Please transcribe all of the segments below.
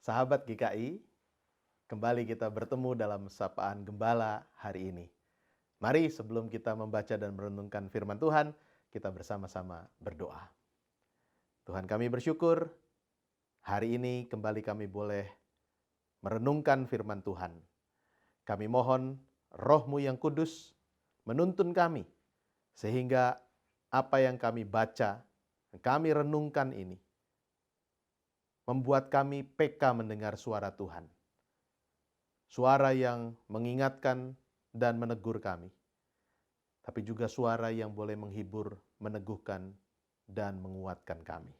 Sahabat GKI, kembali kita bertemu dalam Sapaan Gembala hari ini. Mari sebelum kita membaca dan merenungkan firman Tuhan, kita bersama-sama berdoa. Tuhan, kami bersyukur hari ini kembali kami boleh merenungkan firman Tuhan. Kami mohon Roh-Mu yang kudus menuntun kami, sehingga apa yang kami baca, kami renungkan ini, membuat kami peka mendengar suara Tuhan. Suara yang mengingatkan dan menegur kami. Tapi juga suara yang boleh menghibur, meneguhkan, dan menguatkan kami.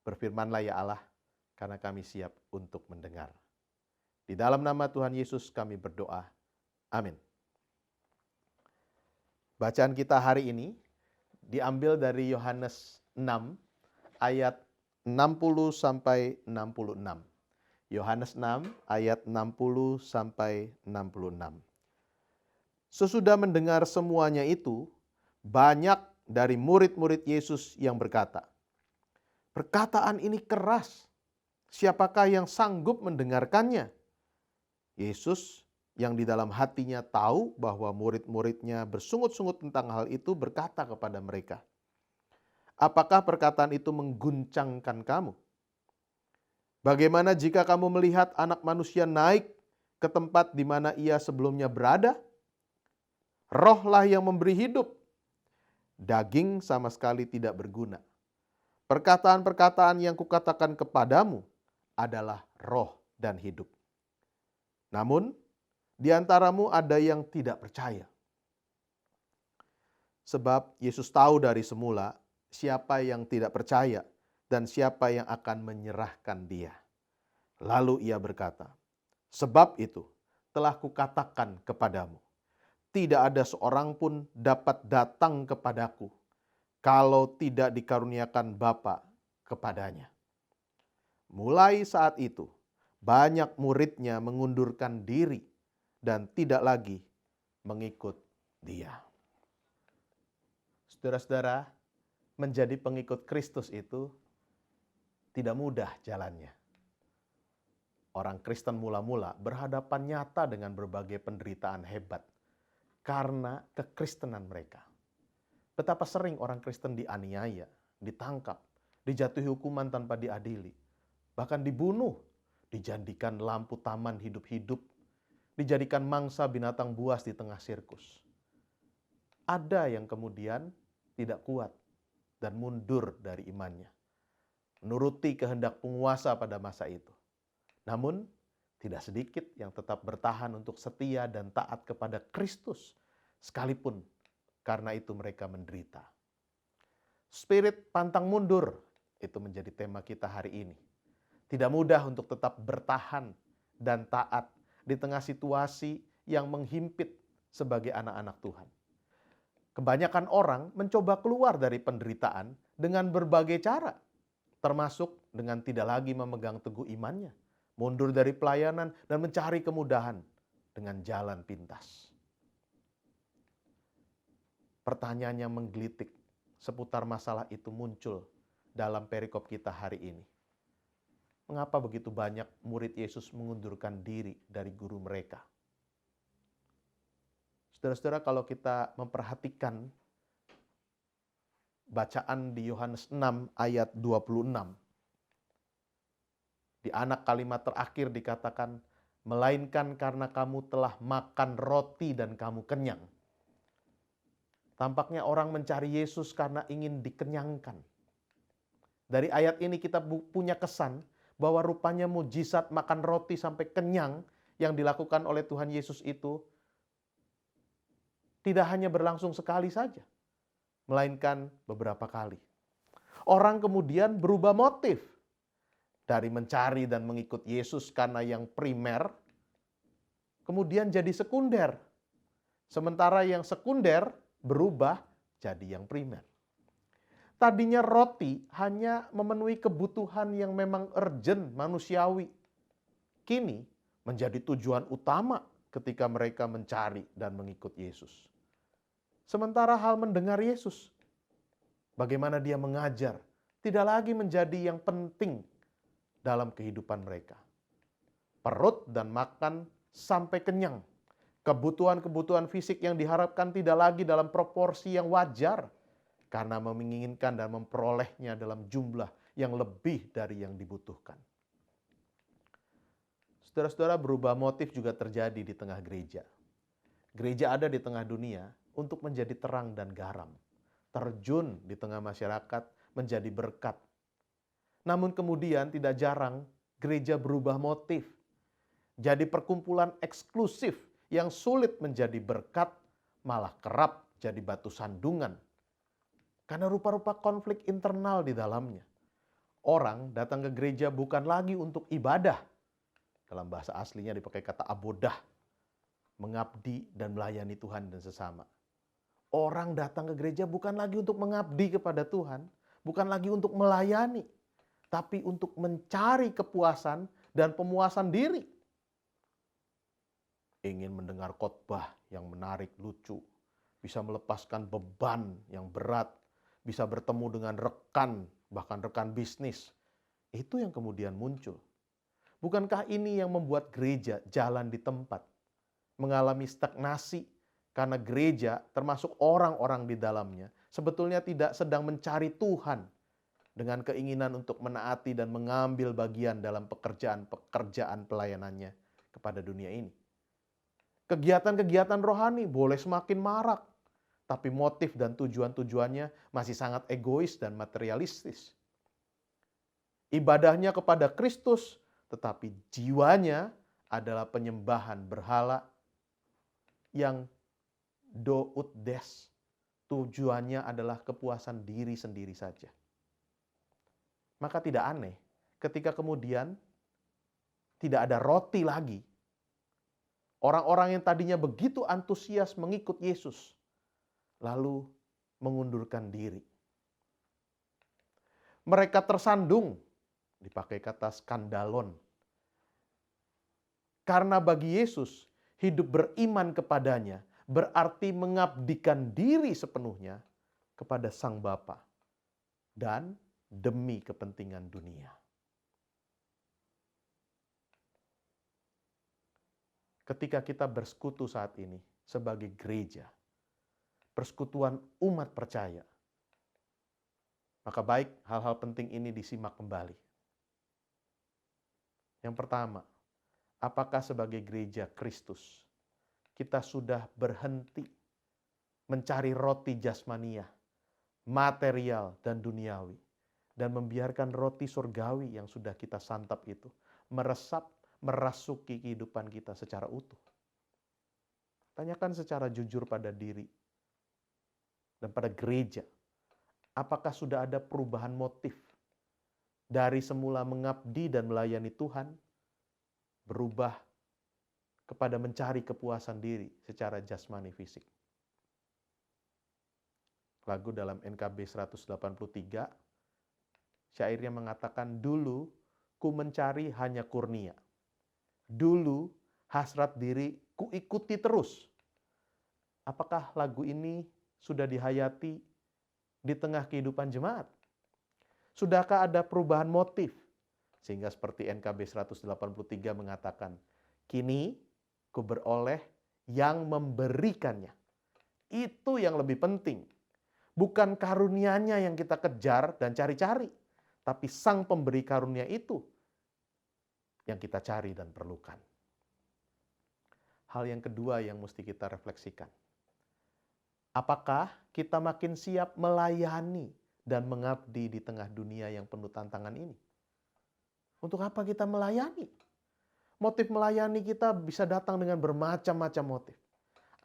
Berfirmanlah ya Allah, karena kami siap untuk mendengar. Di dalam nama Tuhan Yesus kami berdoa. Amin. Bacaan kita hari ini diambil dari Yohanes 6 ayat 60 sampai 66. Yohanes 6 ayat 60 sampai 66. Sesudah mendengar semuanya itu, banyak dari murid-murid Yesus yang berkata, "Perkataan ini keras. Siapakah yang sanggup mendengarkannya?" Yesus yang di dalam hatinya tahu bahwa murid-muridnya bersungut-sungut tentang hal itu berkata kepada mereka, "Apakah perkataan itu mengguncangkan kamu? Bagaimana jika kamu melihat Anak Manusia naik ke tempat di mana ia sebelumnya berada? Rohlah yang memberi hidup. Daging sama sekali tidak berguna. Perkataan-perkataan yang kukatakan kepadamu adalah roh dan hidup. Namun, di antaramu ada yang tidak percaya." Sebab Yesus tahu dari semula siapa yang tidak percaya dan siapa yang akan menyerahkan dia. Lalu ia berkata, "Sebab itu telah kukatakan kepadamu, tidak ada seorang pun dapat datang kepadaku kalau tidak dikaruniakan Bapa kepadanya." Mulai saat itu, banyak muridnya mengundurkan diri dan tidak lagi mengikut dia. Saudara-saudara, menjadi pengikut Kristus itu tidak mudah jalannya. Orang Kristen mula-mula berhadapan nyata dengan berbagai penderitaan hebat karena kekristenan mereka. Betapa sering orang Kristen dianiaya, ditangkap, dijatuhi hukuman tanpa diadili, bahkan dibunuh, dijadikan lampu taman hidup-hidup, dijadikan mangsa binatang buas di tengah sirkus. Ada yang kemudian tidak kuat dan mundur dari imannya, menuruti kehendak penguasa pada masa itu. Namun, tidak sedikit yang tetap bertahan untuk setia dan taat kepada Kristus, sekalipun karena itu mereka menderita. Spirit pantang mundur, itu menjadi tema kita hari ini. Tidak mudah untuk tetap bertahan dan taat di tengah situasi yang menghimpit sebagai anak-anak Tuhan. Kebanyakan orang mencoba keluar dari penderitaan dengan berbagai cara, termasuk dengan tidak lagi memegang teguh imannya, mundur dari pelayanan, dan mencari kemudahan dengan jalan pintas. Pertanyaan yang menggelitik seputar masalah itu muncul dalam perikop kita hari ini. Mengapa begitu banyak murid Yesus mengundurkan diri dari guru mereka? Saudara-saudara, kalau kita memperhatikan bacaan di Yohanes 6 ayat 26, di anak kalimat terakhir dikatakan, "Melainkan karena kamu telah makan roti dan kamu kenyang." Tampaknya orang mencari Yesus karena ingin dikenyangkan. Dari ayat ini kita punya kesan bahwa rupanya mujizat makan roti sampai kenyang yang dilakukan oleh Tuhan Yesus itu tidak hanya berlangsung sekali saja, melainkan beberapa kali. Orang kemudian berubah motif dari mencari dan mengikut Yesus karena yang primer, kemudian jadi sekunder. Sementara yang sekunder berubah jadi yang primer. Tadinya roti hanya memenuhi kebutuhan yang memang urgent, manusiawi. Kini menjadi tujuan utama ketika mereka mencari dan mengikut Yesus. Sementara hal mendengar Yesus, bagaimana dia mengajar, tidak lagi menjadi yang penting dalam kehidupan mereka. Perut dan makan sampai kenyang. Kebutuhan-kebutuhan fisik yang diharapkan tidak lagi dalam proporsi yang wajar, karena menginginkan dan memperolehnya dalam jumlah yang lebih dari yang dibutuhkan. Saudara-saudara, berubah motif juga terjadi di tengah gereja. Gereja ada di tengah dunia untuk menjadi terang dan garam. Terjun di tengah masyarakat menjadi berkat. Namun kemudian tidak jarang gereja berubah motif. Jadi perkumpulan eksklusif yang sulit menjadi berkat, malah kerap jadi batu sandungan. Karena rupa-rupa konflik internal di dalamnya. Orang datang ke gereja bukan lagi untuk ibadah. Dalam bahasa aslinya dipakai kata abodah. Mengabdi dan melayani Tuhan dan sesama. Orang datang ke gereja bukan lagi untuk mengabdi kepada Tuhan. Bukan lagi untuk melayani. Tapi untuk mencari kepuasan dan pemuasan diri. Ingin mendengar khotbah yang menarik, lucu. Bisa melepaskan beban yang berat. Bisa bertemu dengan rekan, bahkan rekan bisnis. Itu yang kemudian muncul. Bukankah ini yang membuat gereja jalan di tempat? Mengalami stagnasi karena gereja termasuk orang-orang di dalamnya sebetulnya tidak sedang mencari Tuhan dengan keinginan untuk menaati dan mengambil bagian dalam pekerjaan pelayanannya kepada dunia ini. Kegiatan-kegiatan rohani boleh semakin marak, tapi motif dan tujuan-tujuannya masih sangat egois dan materialistis. Ibadahnya kepada Kristus, tetapi jiwanya adalah penyembahan berhala yang dout des. Tujuannya adalah kepuasan diri sendiri saja. Maka tidak aneh ketika kemudian tidak ada roti lagi. Orang-orang yang tadinya begitu antusias mengikut Yesus, lalu mengundurkan diri. Mereka tersandung, dipakai kata skandalon. Karena bagi Yesus, hidup beriman kepadanya berarti mengabdikan diri sepenuhnya kepada Sang Bapa dan demi kepentingan dunia. Ketika kita bersekutu saat ini sebagai gereja, persekutuan umat percaya, maka baik hal-hal penting ini disimak kembali. Yang pertama, apakah sebagai gereja Kristus kita sudah berhenti mencari roti jasmania, material dan duniawi, dan membiarkan roti surgawi yang sudah kita santap itu meresap, merasuki kehidupan kita secara utuh? Tanyakan secara jujur pada diri dan pada gereja, apakah sudah ada perubahan motif dari semula mengabdi dan melayani Tuhan, berubah kepada mencari kepuasan diri secara jasmani fisik. Lagu dalam NKB 183, syairnya mengatakan, dulu ku mencari hanya kurnia. Dulu hasrat diri ku ikuti terus. Apakah lagu ini sudah dihayati di tengah kehidupan jemaat? Sudahkah ada perubahan motif? Sehingga seperti NKB 183 mengatakan, kini ku beroleh yang memberikannya. Itu yang lebih penting. Bukan karunia-Nya yang kita kejar dan cari-cari, tapi Sang pemberi karunia itu yang kita cari dan perlukan. Hal yang kedua yang mesti kita refleksikan. Apakah kita makin siap melayani dan mengabdi di tengah dunia yang penuh tantangan ini? Untuk apa kita melayani? Motif melayani kita bisa datang dengan bermacam-macam motif.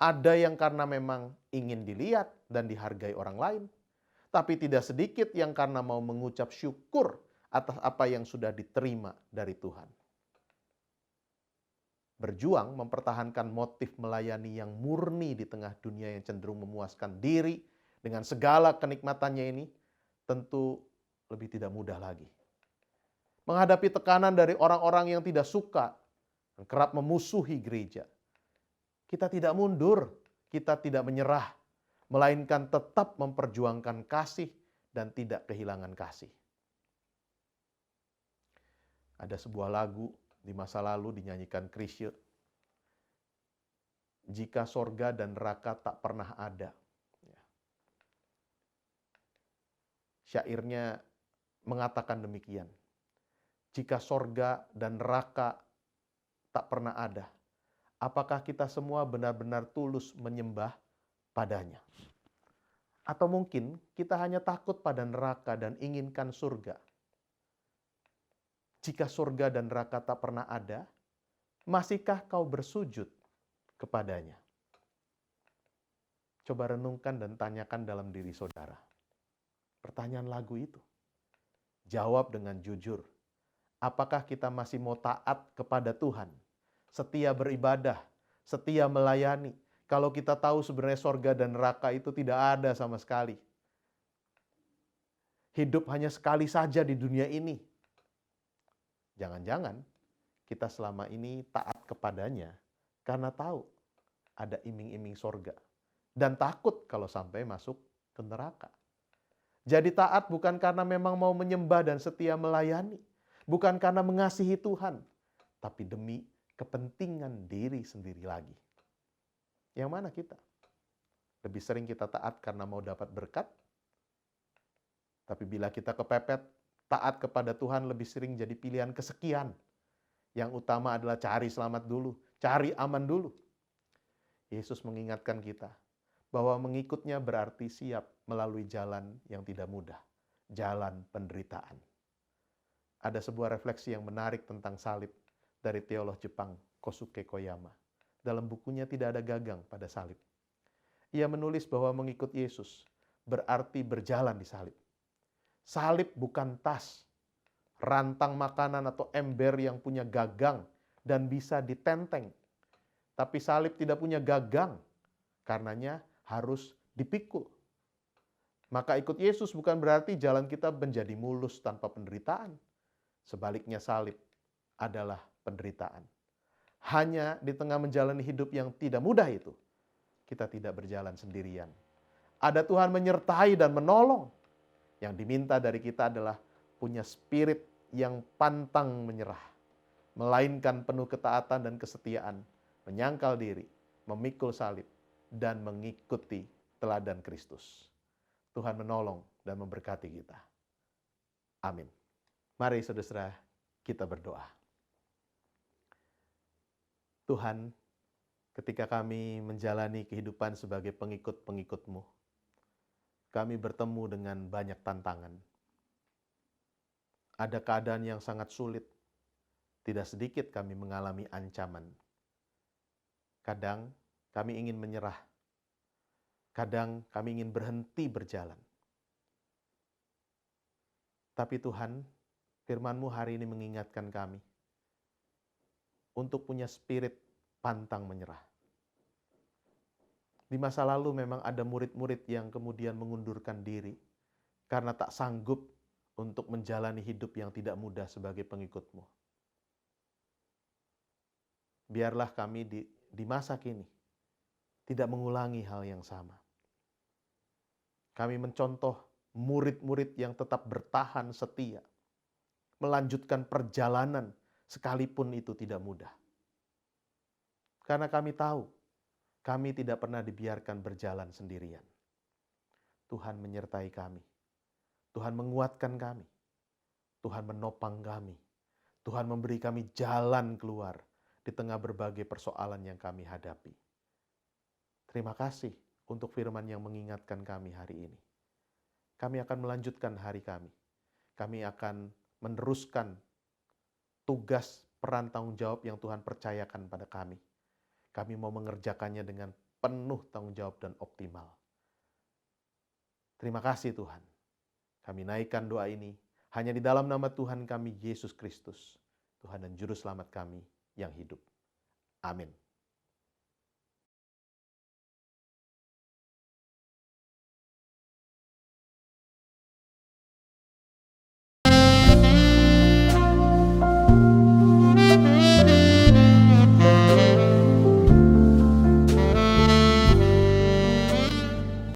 Ada yang karena memang ingin dilihat dan dihargai orang lain. Tapi tidak sedikit yang karena mau mengucap syukur atas apa yang sudah diterima dari Tuhan. Berjuang mempertahankan motif melayani yang murni di tengah dunia yang cenderung memuaskan diri dengan segala kenikmatannya ini tentu lebih tidak mudah lagi. Menghadapi tekanan dari orang-orang yang tidak suka dan kerap memusuhi gereja. Kita tidak mundur, kita tidak menyerah, melainkan tetap memperjuangkan kasih dan tidak kehilangan kasih. Ada sebuah lagu di masa lalu dinyanyikan Chrisye. Jika sorga dan neraka tak pernah ada. Syairnya mengatakan demikian. Jika sorga dan neraka tak pernah ada, apakah kita semua benar-benar tulus menyembah padanya? Atau mungkin kita hanya takut pada neraka dan inginkan surga. Jika surga dan neraka tak pernah ada, masihkah kau bersujud kepadanya? Coba renungkan dan tanyakan dalam diri saudara. Pertanyaan lagu itu. Jawab dengan jujur. Apakah kita masih mau taat kepada Tuhan? Setia beribadah, setia melayani. Kalau kita tahu sebenarnya sorga dan neraka itu tidak ada sama sekali. Hidup hanya sekali saja di dunia ini. Jangan-jangan kita selama ini taat kepadanya karena tahu ada iming-iming sorga. Dan takut kalau sampai masuk ke neraka. Jadi taat bukan karena memang mau menyembah dan setia melayani. Bukan karena mengasihi Tuhan. Tapi demi kepentingan diri sendiri lagi. Yang mana kita? Lebih sering kita taat karena mau dapat berkat. Tapi bila kita kepepet, taat kepada Tuhan lebih sering jadi pilihan kesekian. Yang utama adalah cari selamat dulu, cari aman dulu. Yesus mengingatkan kita bahwa mengikutnya berarti siap melalui jalan yang tidak mudah. Jalan penderitaan. Ada sebuah refleksi yang menarik tentang salib dari teolog Jepang, Kosuke Koyama. Dalam bukunya tidak ada gagang pada salib. Ia menulis bahwa mengikut Yesus berarti berjalan di salib. Salib bukan tas, rantang makanan atau ember yang punya gagang dan bisa ditenteng. Tapi salib tidak punya gagang, karenanya harus dipikul. Maka ikut Yesus bukan berarti jalan kita menjadi mulus tanpa penderitaan. Sebaliknya salib adalah penderitaan. Hanya di tengah menjalani hidup yang tidak mudah itu, kita tidak berjalan sendirian. Ada Tuhan menyertai dan menolong. Yang diminta dari kita adalah punya spirit yang pantang menyerah. Melainkan penuh ketaatan dan kesetiaan, menyangkal diri, memikul salib, dan mengikuti teladan Kristus. Tuhan menolong dan memberkati kita. Amin. Mari saudara, kita berdoa. Tuhan, ketika kami menjalani kehidupan sebagai pengikut-pengikut-Mu, kami bertemu dengan banyak tantangan. Ada keadaan yang sangat sulit. Tidak sedikit kami mengalami ancaman. Kadang kami ingin menyerah. Kadang kami ingin berhenti berjalan. Tapi Tuhan, firman-Mu hari ini mengingatkan kami untuk punya spirit pantang menyerah. Di masa lalu memang ada murid-murid yang kemudian mengundurkan diri karena tak sanggup untuk menjalani hidup yang tidak mudah sebagai pengikut-Mu. Biarlah kami di masa kini tidak mengulangi hal yang sama. Kami mencontoh murid-murid yang tetap bertahan setia, melanjutkan perjalanan sekalipun itu tidak mudah. Karena kami tahu, kami tidak pernah dibiarkan berjalan sendirian. Tuhan menyertai kami. Tuhan menguatkan kami. Tuhan menopang kami. Tuhan memberi kami jalan keluar di tengah berbagai persoalan yang kami hadapi. Terima kasih untuk firman yang mengingatkan kami hari ini. Kami akan melanjutkan hari kami. Kami akan meneruskan tugas peran tanggung jawab yang Tuhan percayakan pada kami. Kami mau mengerjakannya dengan penuh tanggung jawab dan optimal. Terima kasih Tuhan. Kami naikkan doa ini hanya di dalam nama Tuhan kami, Yesus Kristus, Tuhan dan Juru Selamat kami yang hidup. Amin.